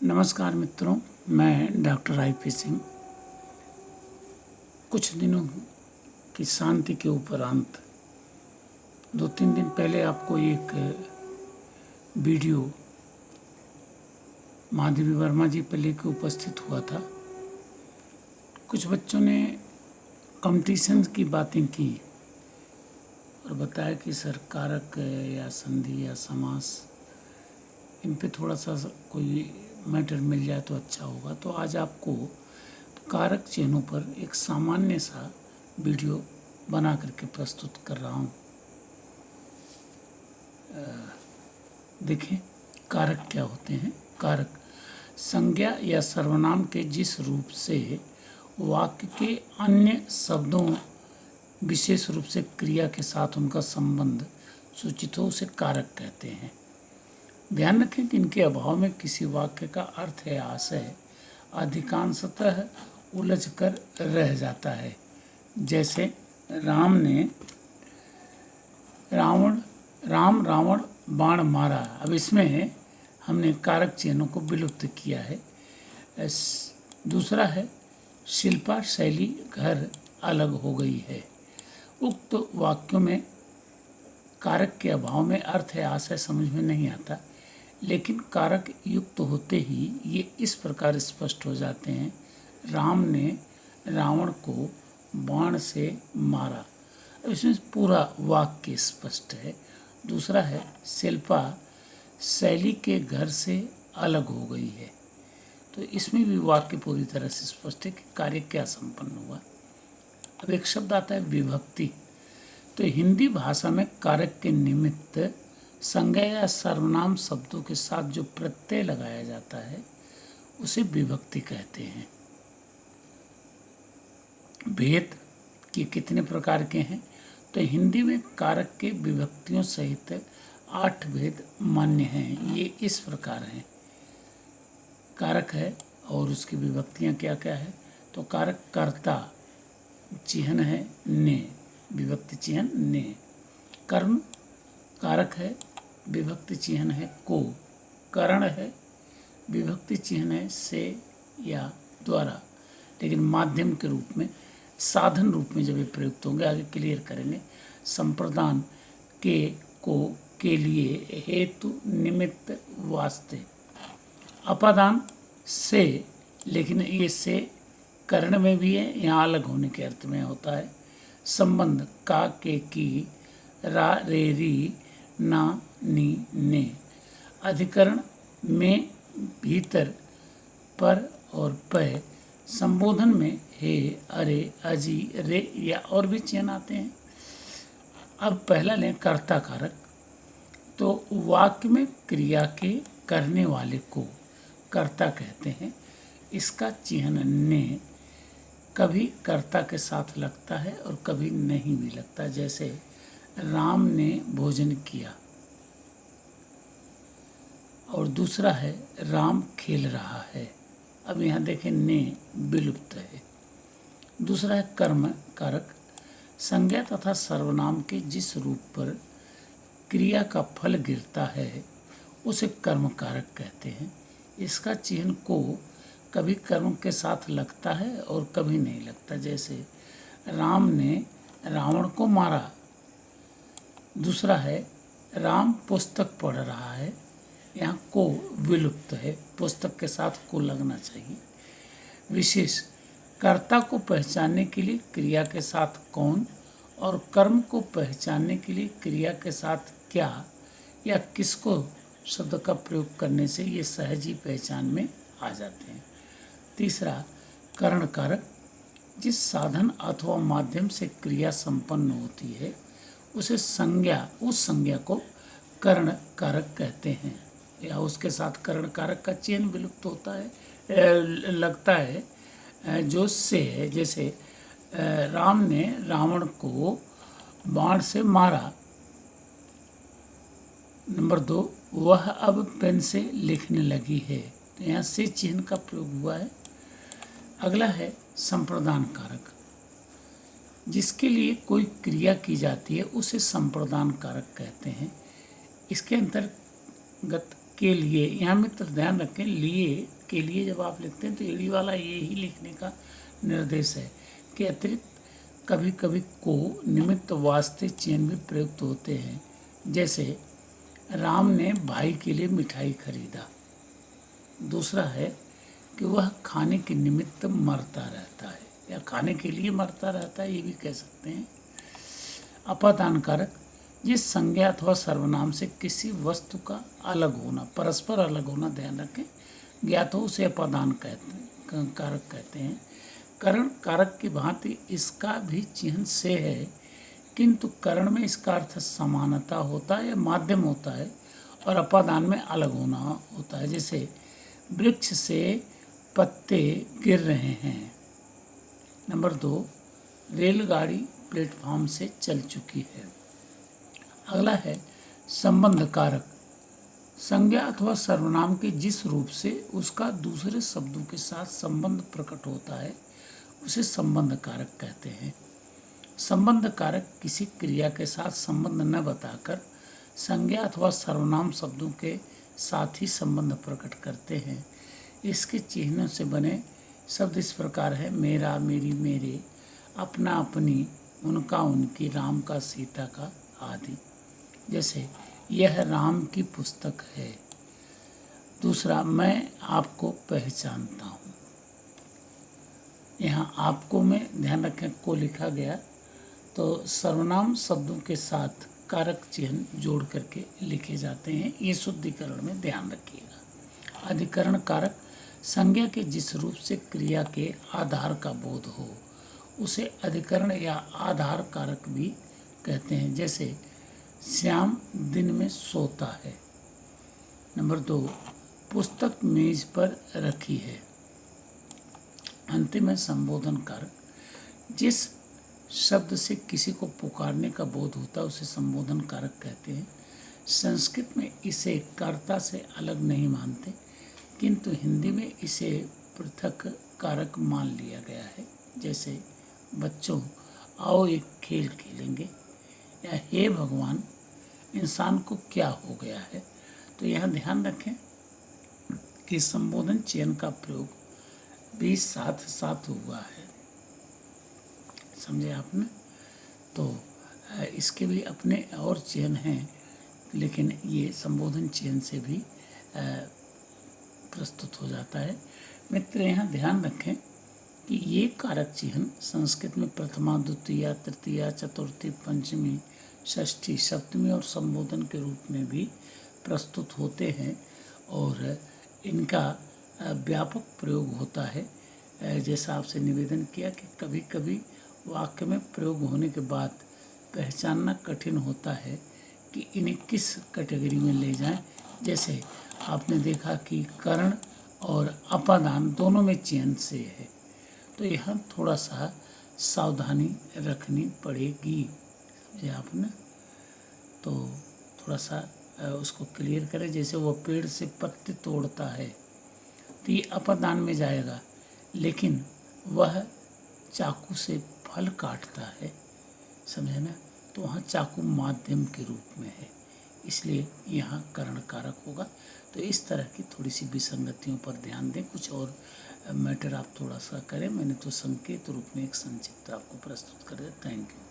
नमस्कार मित्रों, मैं डॉक्टर आई.पी. सिंह। कुछ दिनों की शांति के उपरांत 2-3 दिन पहले आपको एक वीडियो माधवी वर्मा जी पर लेकर उपस्थित हुआ था। कुछ बच्चों ने कंपटीशन की बातें की और बताया कि सर कारक या संधि या समास इन पे थोड़ा सा कोई मैटर मिल जाए तो अच्छा होगा। तो आज आपको कारक चिन्हों पर एक सामान्य सा वीडियो बना करके प्रस्तुत कर रहा हूँ। देखें कारक क्या होते हैं। कारक संज्ञा या सर्वनाम के जिस रूप से वाक्य के अन्य शब्दों विशेष रूप से क्रिया के साथ उनका संबंध सूचित हो उसे कारक कहते हैं। ध्यान रखें कि इनके अभाव में किसी वाक्य का अर्थ या आशय अधिकांशतः उलझ कर रह जाता है। जैसे राम रावण बाण मारा। अब इसमें हमने कारक चिन्हों को विलुप्त किया है। दूसरा है शिल्पा शैली घर अलग हो गई है। उक्त वाक्यों में कारक के अभाव में अर्थ या आशय समझ में नहीं आता, लेकिन कारक युक्त होते ही ये इस प्रकार स्पष्ट हो जाते हैं। राम ने रावण को बाण से मारा। इसमें पूरा वाक्य स्पष्ट है। दूसरा है शिल्पा शैली के घर से अलग हो गई है। तो इसमें भी वाक्य पूरी तरह से स्पष्ट है कि कार्य क्या संपन्न हुआ। अब एक शब्द आता है विभक्ति। तो हिंदी भाषा में कारक के निमित्त संज्ञा या सर्वनाम शब्दों के साथ जो प्रत्यय लगाया जाता है उसे विभक्ति कहते हैं। भेद के कितने प्रकार के हैं? तो हिंदी में कारक के विभक्तियों सहित 8 भेद मान्य हैं। ये इस प्रकार हैं। कारक है और उसकी विभक्तियां क्या क्या है? तो कारक कर्ता चिह्न है ने, विभक्ति चिह्न ने। कर्म कारक है, विभक्ति चिह्न है को। करण है, विभक्ति चिह्न है से या द्वारा, लेकिन माध्यम के रूप में साधन रूप में जब ये प्रयुक्त होंगे आगे क्लियर करेंगे। संप्रदान के को के लिए हेतु निमित्त वास्ते। अपादान से, लेकिन ये से करण में भी है, यहाँ अलग होने के अर्थ में होता है। संबंध का के की रा रे री ना नी ने। अधिकरण में भीतर पर और पय। संबोधन में हे अरे अजी रे या और भी चिन्ह आते हैं। अब पहला लें कर्ता कारक। तो वाक्य में क्रिया के करने वाले को कर्ता कहते हैं। इसका चिन्ह ने कभी कर्ता के साथ लगता है और कभी नहीं भी लगता। जैसे राम ने भोजन किया। और दूसरा है राम खेल रहा है। अब यहाँ देखें ने विलुप्त है। दूसरा है कर्म कारक। संज्ञा तथा सर्वनाम के जिस रूप पर क्रिया का फल गिरता है उसे कर्म कारक कहते हैं। इसका चिन्ह को कभी कर्म के साथ लगता है और कभी नहीं लगता। जैसे राम ने रावण को मारा। दूसरा है राम पुस्तक पढ़ रहा है। यहाँ को विलुप्त है, पुस्तक के साथ को लगना चाहिए। विशेष कर्ता को पहचानने के लिए क्रिया के साथ कौन और कर्म को पहचानने के लिए क्रिया के साथ क्या या किसको शब्द का प्रयोग करने से ये सहज ही पहचान में आ जाते हैं। तीसरा करण कारक। जिस साधन अथवा माध्यम से क्रिया संपन्न होती है उसे उस संज्ञा को करण कारक कहते हैं, या उसके साथ करण कारक का चिन्ह विलुप्त होता है लगता है जो से है। जैसे राम ने रावण को बाण से मारा। नंबर 2 वह अब पेन से लिखने लगी है। तो यहाँ से चिन्ह का प्रयोग हुआ है। अगला है संप्रदान कारक। जिसके लिए कोई क्रिया की जाती है उसे संप्रदान कारक कहते हैं। इसके अंतर्गत के लिए, यहाँ मित्र ध्यान रखें, लिए के लिए जब आप लिखते हैं तो एड़ी वाला ये ही लिखने का निर्देश है कि अतिरिक्त कभी कभी को निमित्त वास्ते चिन्ह भी प्रयुक्त होते हैं। जैसे राम ने भाई के लिए मिठाई खरीदा। दूसरा है कि वह खाने के निमित्त मरता रहता है, या खाने के लिए मरता रहता है, ये भी कह सकते हैं। अपादान कारक जिस संज्ञा अथवा सर्वनाम से किसी वस्तु का अलग होना, परस्पर अलग होना, ध्यान रखें, ज्ञात हो उसे अपादान कारक कहते हैं। करण कारक की भांति इसका भी चिन्ह से है, किंतु करण में इसका अर्थ समानता होता है या माध्यम होता है, और अपादान में अलग होना होता है। जैसे वृक्ष से पत्ते गिर रहे हैं। नंबर 2, रेलगाड़ी प्लेटफॉर्म से चल चुकी है। अगला है संबंध कारक। संज्ञा अथवा सर्वनाम के जिस रूप से उसका दूसरे शब्दों के साथ संबंध प्रकट होता है उसे संबंध कारक कहते हैं। संबंध कारक किसी क्रिया के साथ संबंध न बताकर संज्ञा अथवा सर्वनाम शब्दों के साथ ही संबंध प्रकट करते हैं। इसके चिन्हों से बने शब्द इस प्रकार है: मेरा, मेरी, मेरे, अपना, अपनी, उनका, उनकी, राम का, सीता का आदि। जैसे यह राम की पुस्तक है। दूसरा, मैं आपको पहचानता हूँ। यहाँ आपको में ध्यान रखें को लिखा गया, तो सर्वनाम शब्दों के साथ कारक चिन्ह जोड़ करके लिखे जाते हैं। ये शुद्धिकरण में ध्यान रखिएगा। अधिकरण कारक संज्ञा के जिस रूप से क्रिया के आधार का बोध हो उसे अधिकरण या आधार कारक भी कहते हैं। जैसे श्याम दिन में सोता है। नंबर 2, पुस्तक मेज पर रखी है। अंतिम है संबोधन कारक। जिस शब्द से किसी को पुकारने का बोध होता है उसे संबोधन कारक कहते हैं। संस्कृत में इसे कर्ता से अलग नहीं मानते, किंतु हिंदी में इसे पृथक कारक मान लिया गया है। जैसे बच्चों आओ एक खेल खेलेंगे, या हे भगवान इंसान को क्या हो गया है। तो यहाँ ध्यान रखें कि संबोधन चिन्ह का प्रयोग भी साथ साथ हुआ है। समझे आपने? तो इसके भी अपने और चिन्ह हैं, लेकिन ये संबोधन चिन्ह से भी प्रस्तुत हो जाता है। मित्र यहाँ ध्यान रखें कि ये कारक चिन्ह संस्कृत में प्रथमा, द्वितीया, तृतीया, चतुर्थी, पंचमी, षष्ठी, सप्तमी और संबोधन के रूप में भी प्रस्तुत होते हैं, और इनका व्यापक प्रयोग होता है। जैसा आपसे निवेदन किया कि कभी कभी वाक्य में प्रयोग होने के बाद पहचानना कठिन होता है कि इन्हें किस कैटेगरी में ले जाएं। जैसे आपने देखा कि करण और अपादान दोनों में चिन्ह से है, तो यहाँ थोड़ा सा सावधानी रखनी पड़ेगी। समझे आपने? तो थोड़ा सा उसको क्लियर करें। जैसे वो पेड़ से पत्ते तोड़ता है तो ये अपादान में जाएगा, लेकिन वह चाकू से फल काटता है, समझे ना, तो वहाँ चाकू माध्यम के रूप में है, इसलिए यहाँ करण कारक होगा। तो इस तरह की थोड़ी सी विसंगतियों पर ध्यान दें। कुछ और मैटर आप थोड़ा सा करें। मैंने तो संकेत रूप में एक संक्षिप्त आपको प्रस्तुत कर दिया। Thank you.